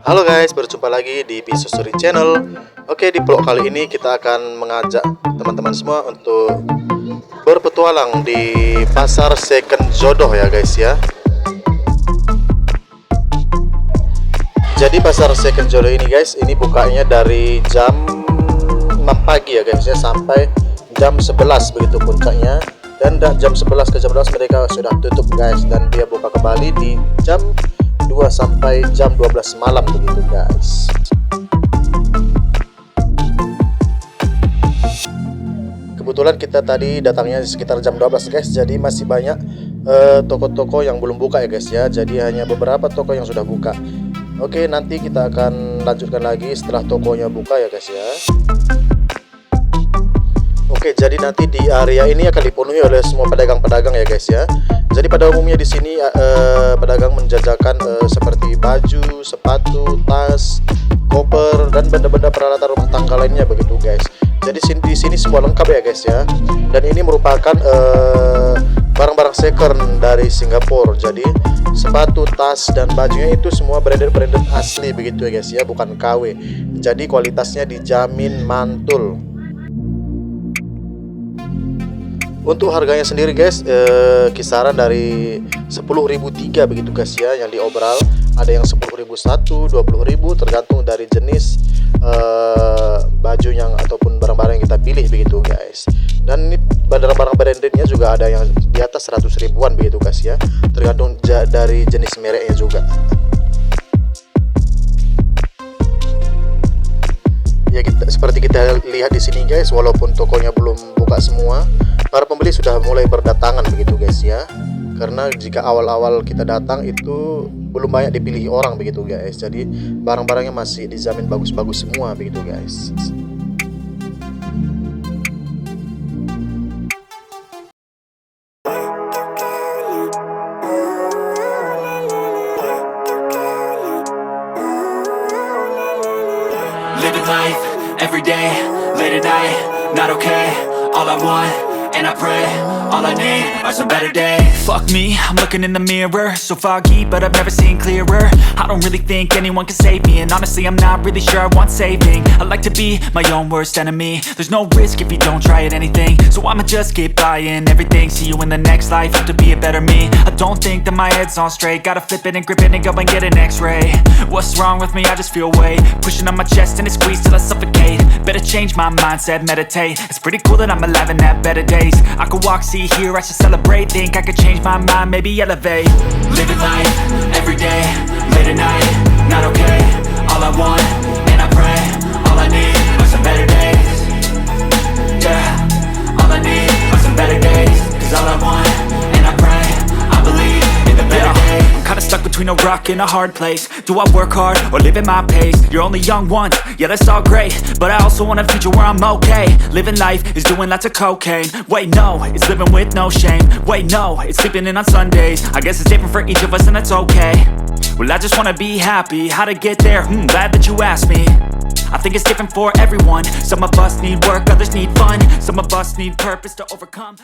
Halo guys, berjumpa lagi di Pisusuri Channel. Oke, di vlog kali ini kita akan mengajak teman-teman semua untuk berpetualang di pasar second jodoh ya guys ya. Jadi pasar second jodoh ini guys, ini bukanya dari jam 6 pagi ya guys ya, sampai jam 11 begitu puncaknya. Dan jam 11 ke jam 12 mereka sudah tutup guys, dan dia buka kembali di jam 2 sampai jam 12 malam begitu guys. Kebetulan kita tadi datangnya di sekitar jam 12 guys, jadi masih banyak toko-toko yang belum buka ya guys ya. Jadi hanya beberapa toko yang sudah buka. Oke, nanti kita akan lanjutkan lagi setelah tokonya buka ya guys ya. Oke, jadi nanti di area ini akan dipenuhi oleh semua pedagang-pedagang ya guys ya. Jadi pada umumnya di sini pedagang menjajakan seperti baju, sepatu, tas, koper, dan benda-benda peralatan rumah tangga lainnya begitu guys. Jadi di sini semua lengkap ya guys ya. Dan ini merupakan barang-barang second dari Singapura. Jadi sepatu, tas, dan bajunya itu semua branded asli begitu ya guys ya, bukan KW. Jadi kualitasnya dijamin mantul. Untuk harganya sendiri guys, kisaran dari 10.003 begitu guys ya yang diobral. Ada yang 10.001, 20.000 tergantung dari jenis baju yang ataupun barang-barang yang kita pilih begitu guys. Dan ini barang-barang brandednya juga ada yang di atas 100 ribuan begitu guys ya, tergantung dari jenis mereknya juga. Ya seperti kita lihat di sini guys, walaupun tokonya belum buka semua, para pembeli sudah mulai berdatangan begitu guys ya. Karena jika awal-awal kita datang itu belum banyak dipilih orang begitu guys. Jadi barang-barangnya masih dijamin bagus-bagus semua begitu guys. Living life, every day, late at night, not okay. All I want, and I pray, all I need are some better days. Fuck me, I'm looking in the mirror, so foggy, but I've never seen clearer. I don't really think anyone can save me, and honestly I'm not really sure I want saving. I like to be my own worst enemy. There's no risk if you don't try at anything, so I'ma just keep buying everything. See you in the next life, have to be a better me. I don't think that my head's on straight, gotta flip it and grip it and go and get an x-ray. What's wrong with me? I just feel weight pushing on my chest and it squeezes till I suffocate. Better change my mindset, meditate. It's pretty cool that I'm alive and have better days. I could walk, see, hear, I should celebrate. Think I could change my mind, maybe elevate. Living life, every day, late at night, not okay. All I want, and I pray, all I need are some better days. Yeah, all I need are some better days. Cause all I want, and I pray, I believe in the better days. I'm kinda stuck between a rock and a hard place. Do I work hard or live at my pace? You're only young once, yeah that's all great, but I also want a future where I'm okay. Living life is doing lots of cocaine. Wait no, it's living with no shame. Wait no, it's sleeping in on Sundays. I guess it's different for each of us and that's okay. Well I just wanna be happy, how to get there? Glad that you asked me. I think it's different for everyone. Some of us need work, others need fun. Some of us need purpose to overcome.